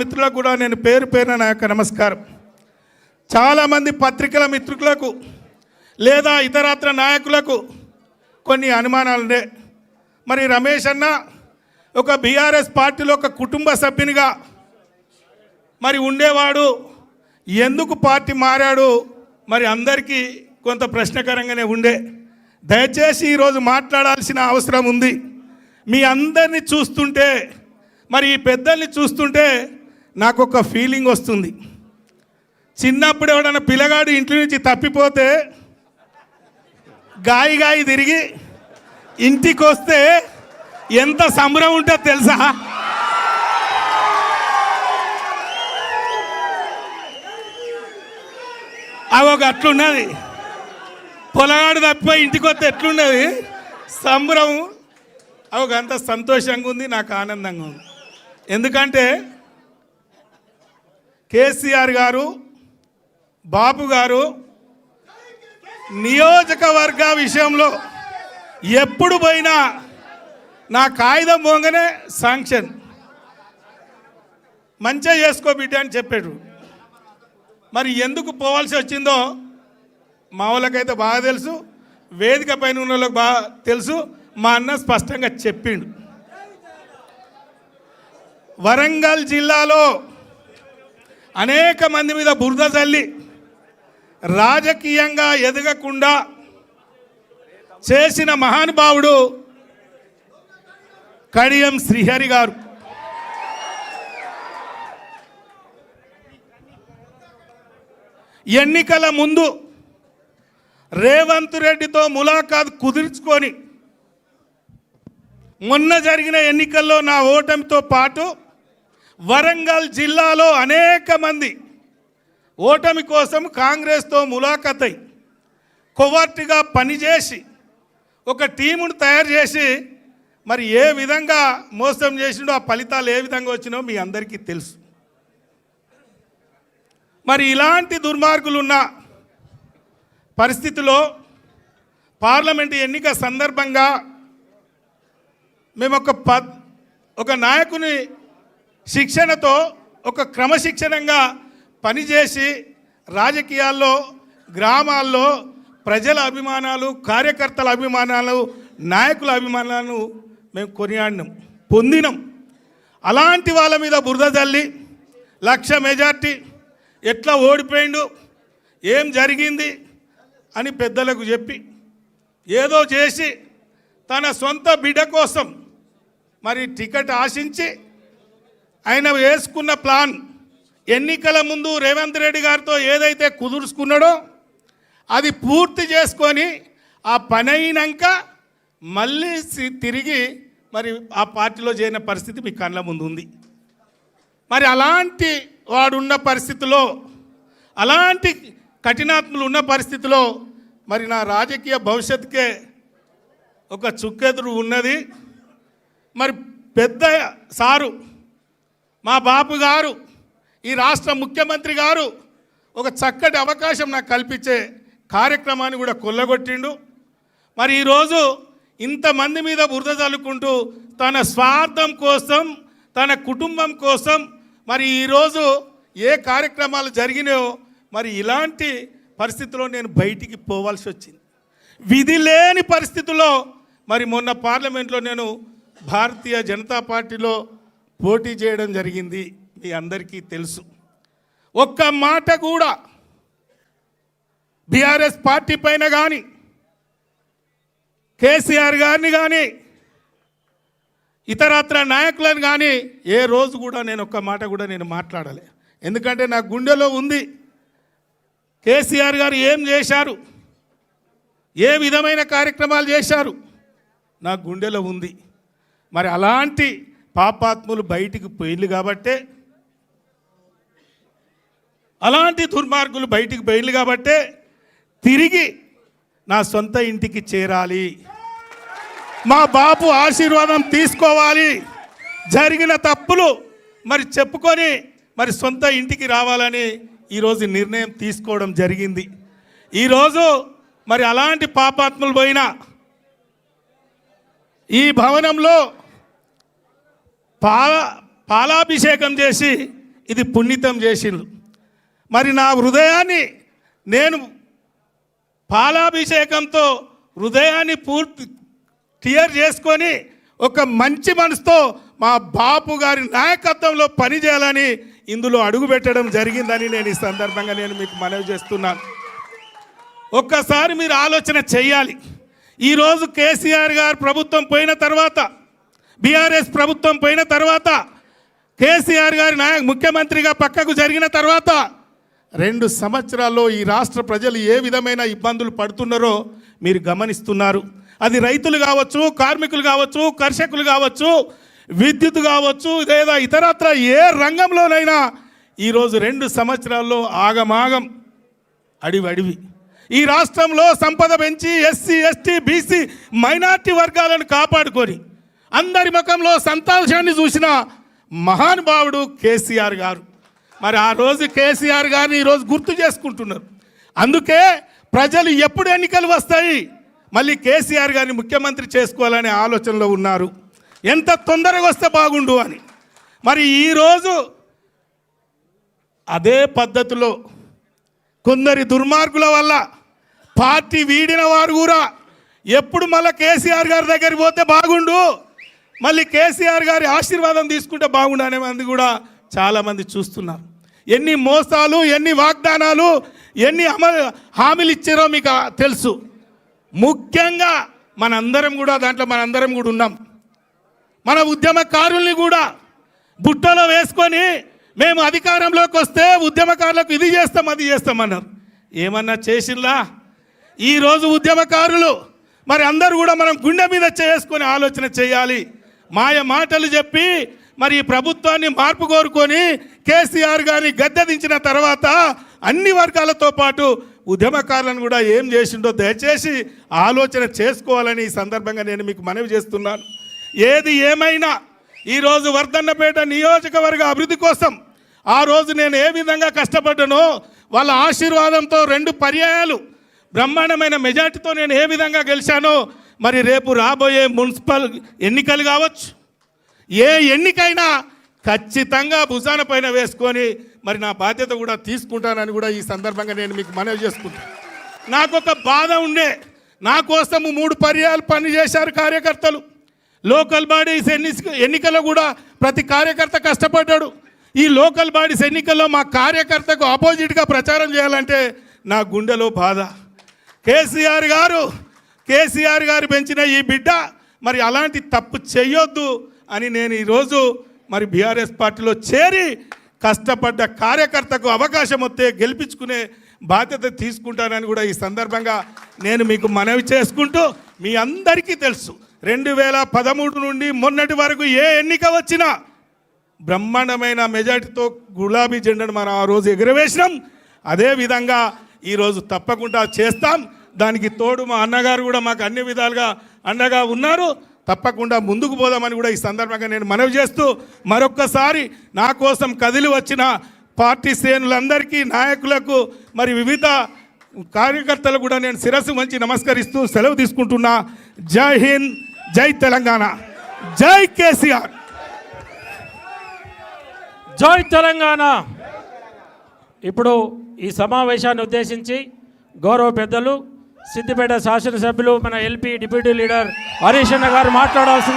మిత్రులకు కూడా నేను పేరు పేరున నా యొక్క నమస్కారం. చాలామంది పత్రికల మిత్రులకు లేదా ఇతరత్ర నాయకులకు కొన్ని అనుమానాలుండే. మరి రమేష్ అన్న ఒక బీఆర్ఎస్ పార్టీలో ఒక కుటుంబ సభ్యునిగా మరి ఉండేవాడు, ఎందుకు పార్టీ మారాడు మరి అందరికీ కొంత ప్రశ్నకరంగానే ఉండే. దయచేసి ఈరోజు మాట్లాడాల్సిన అవసరం ఉంది. మీ అందరినీ చూస్తుంటే మరి ఈ పెద్దల్ని చూస్తుంటే నాకు ఒక ఫీలింగ్ వస్తుంది. చిన్నప్పుడు ఎవడన్నా పిల్లగాడు ఇంటి నుంచి తప్పిపోతే గాయి తిరిగి ఇంటికి వస్తే ఎంత సంబరం ఉంటుందో తెలుసా? అవి ఒక అట్లున్నది. పొలగాడు తప్పిపోయి ఇంటికి వస్తే ఎట్లున్నది సంబరం. అవి ఒక అంత సంతోషంగా ఉంది, నాకు ఆనందంగా ఉంది. ఎందుకంటే కేసీఆర్ గారు, బాబు గారు నియోజకవర్గ విషయంలో ఎప్పుడు పోయినా నా కాగితం పోగానే శాంక్షన్, మంచిగా చేసుకో బిడ్డ అని చెప్పాడు. మరి ఎందుకు పోవాల్సి వచ్చిందో మా వాళ్ళకైతే బాగా తెలుసు, వేదిక పైన ఉన్న వాళ్ళకి బాగా తెలుసు. మా అన్న స్పష్టంగా చెప్పిండు. వరంగల్ జిల్లాలో అనేక మంది మీద బురద చల్లి రాజకీయంగా ఎదగకుండా చేసిన మహానుభావుడు కడియం శ్రీహరి గారు. ఎన్నికల ముందు రేవంత్ రెడ్డితో ములాఖాత్ కుదుర్చుకొని మొన్న జరిగిన ఎన్నికల్లో నా ఓటమితో పాటు వరంగల్ జిల్లాలో అనేక మంది ఓటమి కోసం కాంగ్రెస్తో ములాఖతై కొవర్ట్గా పనిచేసి ఒక టీమును తయారు చేసి మరి ఏ విధంగా మోసం చేసిండో, ఆ ఫలితాలు ఏ విధంగా వచ్చినో మీ అందరికీ తెలుసు. మరి ఇలాంటి దుర్మార్గులు ఉన్న పరిస్థితిలో పార్లమెంటు ఎన్నిక సందర్భంగా మేము ఒక నాయకుని శిక్షణతో ఒక క్రమశిక్షణంగా పనిచేసి రాజకీయాల్లో, గ్రామాల్లో ప్రజల అభిమానాలు, కార్యకర్తల అభిమానాలు, నాయకుల అభిమానాలను మేము కొనియాడినాం, పొందినాం. అలాంటి వాళ్ళ మీద బురద జల్లి 1,00,000 మెజార్టీ ఎట్లా ఓడిపోయిండు, ఏం జరిగింది అని పెద్దలకు చెప్పి ఏదో చేసి తన సొంత బిడ్డ కోసం మరి టికెట్ ఆశించి ఆయన వేసుకున్న ప్లాన్, ఎన్నికల ముందు రేవంత్ రెడ్డి గారితో ఏదైతే కుదుర్చుకున్నాడో అది పూర్తి చేసుకొని ఆ పని అయినాక మళ్ళీ తిరిగి మరి ఆ పార్టీలో చేరిన పరిస్థితి మీ కళ్ళ ముందు ఉంది. మరి అలాంటి వాడున్న పరిస్థితిలో, అలాంటి కఠినాత్ములు ఉన్న పరిస్థితిలో మరి నా రాజకీయ భవిష్యత్తుకే ఒక చుక్కెదురు ఉన్నది. మరి పెద్ద సారు మా బాపు గారు, ఈ రాష్ట్ర ముఖ్యమంత్రి గారు ఒక చక్కటి అవకాశం నాకు కల్పించే కార్యక్రమాన్ని కూడా కొల్లగొట్టిండు. మరి ఈరోజు ఇంతమంది మీద బురద చల్లుకుంటూ తన స్వార్థం కోసం, తన కుటుంబం కోసం మరి ఈరోజు ఏ కార్యక్రమాలు జరిగినాయో మరి ఇలాంటి పరిస్థితుల్లో నేను బయటికి పోవాల్సి వచ్చింది. విధి లేని పరిస్థితుల్లో మరి మొన్న పార్లమెంట్లో నేను భారతీయ జనతా పార్టీలో పోటీ చేయడం జరిగింది, మీ అందరికీ తెలుసు. ఒక్క మాట కూడా బీఆర్ఎస్ పార్టీ పైన కానీ, కేసీఆర్ గారిని కానీ, ఇతరత్ర నాయకులను కానీ ఏ రోజు కూడా నేను ఒక్క మాట కూడా నేను మాట్లాడలే. ఎందుకంటే నా గుండెలో ఉంది కేసీఆర్ గారు ఏం చేశారు, ఏ విధమైన కార్యక్రమాలు చేశారు, నా గుండెలో ఉంది. మరి అలాంటి పాపాత్ములు బయటికి పోయింది కాబట్టే, అలాంటి దుర్మార్గులు బయటికి పోయింది కాబట్టే తిరిగి నా సొంత ఇంటికి చేరాలి, మా బాపు ఆశీర్వాదం తీసుకోవాలి, జరిగిన తప్పులు మరి చెప్పుకొని మరి సొంత ఇంటికి రావాలని ఈరోజు నిర్ణయం తీసుకోవడం జరిగింది. ఈరోజు మరి అలాంటి పాపాత్ములు పోయిన ఈ భవనంలో పాలాభిషేకం చేసి ఇది పుణ్యతం చేసిండ్రు. మరి నా హృదయాన్ని నేను పాలాభిషేకంతో హృదయాన్ని పూర్తి క్లియర్ చేసుకొని ఒక మంచి మనసుతో మా బాపు గారి నాయకత్వంలో పనిచేయాలని ఇందులో అడుగుపెట్టడం జరిగిందని నేను ఈ సందర్భంగా నేను మీకు మనవి చేస్తున్నాను. ఒక్కసారి మీరు ఆలోచన చెయ్యాలి. ఈరోజు కేసీఆర్ గారు ప్రభుత్వం పోయిన తర్వాత, బీఆర్ఎస్ ప్రభుత్వం పోయిన తర్వాత, కేసీఆర్ గారి ముఖ్యమంత్రిగా పక్కకు జరిగిన తర్వాత 2 సంవత్సరాల్లో ఈ రాష్ట్ర ప్రజలు ఏ విధమైన ఇబ్బందులు పడుతున్నారో మీరు గమనిస్తున్నారు. అది రైతులు కావచ్చు, కార్మికులు కావచ్చు, కర్షకులు కావచ్చు, విద్యుత్ కావచ్చు, లేదా ఇతరత్ర ఏ రంగంలోనైనా ఈరోజు 2 సంవత్సరాల్లో ఆగమాగం అడివి. ఈ రాష్ట్రంలో సంపద పెంచి ఎస్సీ, ఎస్టీ, బీసీ, మైనార్టీ వర్గాలను కాపాడుకొని అందరి ముఖంలో సంతోషాన్ని చూసిన మహానుభావుడు కేసీఆర్ గారు. మరి ఆ రోజు కేసీఆర్ గారిని ఈరోజు గుర్తు చేసుకుంటున్నారు. అందుకే ప్రజలు ఎప్పుడు ఎన్నికలు వస్తాయి మళ్ళీ కేసీఆర్ గారిని ముఖ్యమంత్రి చేసుకోవాలనే ఆలోచనలో ఉన్నారు. ఎంత తొందరగా వస్తే బాగుండు అని. మరి ఈరోజు అదే పద్ధతిలో కొందరి దుర్మార్గుల వల్ల పార్టీ వీడిన వారు కూడా ఎప్పుడు మళ్ళీ కేసీఆర్ గారి దగ్గరికి పోతే బాగుండు, మళ్ళీ కేసీఆర్ గారి ఆశీర్వాదం తీసుకుంటే బాగుండు అనే మంది కూడా చాలామంది చూస్తున్నారు. ఎన్ని మోసాలు, ఎన్ని వాగ్దానాలు, ఎన్ని హామీలు ఇచ్చారో మీకు తెలుసు. ముఖ్యంగా మనందరం కూడా ఉన్నాం. మన ఉద్యమకారుల్ని కూడా బుట్టలో వేసుకొని మేము అధికారంలోకి వస్తే ఉద్యమకారులకు ఇది చేస్తాం అది చేస్తామన్నారు. ఏమన్నా చేసిందా? ఈరోజు ఉద్యమకారులు మరి అందరూ కూడా మనం గుండె మీద చేసుకొని ఆలోచన చేయాలి. మాయ మాటలు చెప్పి మరి ఈ ప్రభుత్వాన్ని మార్పు కోరుకొని కేసీఆర్ గారిని గద్దెదించిన తర్వాత అన్ని వర్గాలతో పాటు ఉద్యమకారులను కూడా ఏం చేసిండో దయచేసి ఆలోచన చేసుకోవాలని ఈ సందర్భంగా నేను మీకు మనవి చేస్తున్నాను. ఏది ఏమైనా ఈరోజు వర్ధన్నపేట నియోజకవర్గ అభివృద్ధి కోసం ఆ రోజు నేను ఏ విధంగా కష్టపడ్డానో వాళ్ళ ఆశీర్వాదంతో 2 పర్యాయాలు బ్రహ్మాండమైన మెజార్టీతో నేను ఏ విధంగా గెలిచానో మరి రేపు రాబోయే మున్సిపల్ ఎన్నికలు కావచ్చు, ఏ ఎన్నికైనా ఖచ్చితంగా భుజాన పైన వేసుకొని మరి నా బాధ్యత కూడా తీసుకుంటానని కూడా ఈ సందర్భంగా నేను మీకు మనవి చేసుకుంటాను. నాకు ఒక బాధ ఉండే, నా కోసం 3 పర్యాయాలు పనిచేశారు కార్యకర్తలు. లోకల్ బాడీస్ ఎన్నికల్లో కూడా ప్రతి కార్యకర్త కష్టపడ్డాడు. ఈ లోకల్ బాడీస్ ఎన్నికల్లో మా కార్యకర్తకు ఆపోజిట్గా ప్రచారం చేయాలంటే నా గుండెలో బాధ. కేసీఆర్ గారు పెంచిన ఈ బిడ్డ మరి అలాంటి తప్పు చేయొద్దు అని నేను ఈరోజు మరి బీఆర్ఎస్ పార్టీలో చేరి కష్టపడ్డ కార్యకర్తకు అవకాశం వస్తే గెలిపించుకునే బాధ్యత తీసుకుంటానని కూడా ఈ సందర్భంగా నేను మీకు మనవి చేసుకుంటూ, మీ అందరికీ తెలుసు 2013 నుండి మొన్నటి వరకు ఏ ఎన్నిక వచ్చినా బ్రహ్మాండమైన మెజార్టీతో గులాబీ జెండాను మనం ఆ రోజు ఎగురవేసినాం. అదేవిధంగా ఈరోజు తప్పకుండా చేస్తాం. దానికి తోడు మా అన్నగారు కూడా మాకు అన్ని విధాలుగా అండగా ఉన్నారు. తప్పకుండా ముందుకు పోదామని కూడా ఈ సందర్భంగా నేను మనవి చేస్తూ, మరొక్కసారి నా కోసం కదిలి వచ్చిన పార్టీ శ్రేణులందరికీ, నాయకులకు, మరి వివిధ కార్యకర్తలు కూడా నేను శిరస్సు వంచి నమస్కరిస్తూ సెలవు తీసుకుంటున్నా. జై హింద్, జై తెలంగాణ, జై కేసీఆర్, జై తెలంగాణ. ఇప్పుడు ఈ సమావేశాన్ని ఉద్దేశించి గౌరవ పెద్దలు సిద్దిపేట శాసనసభ్యులు మన ఎల్పీ డిప్యూటీ లీడర్ హరీష్ అన్న గారు మాట్లాడాల్సింది.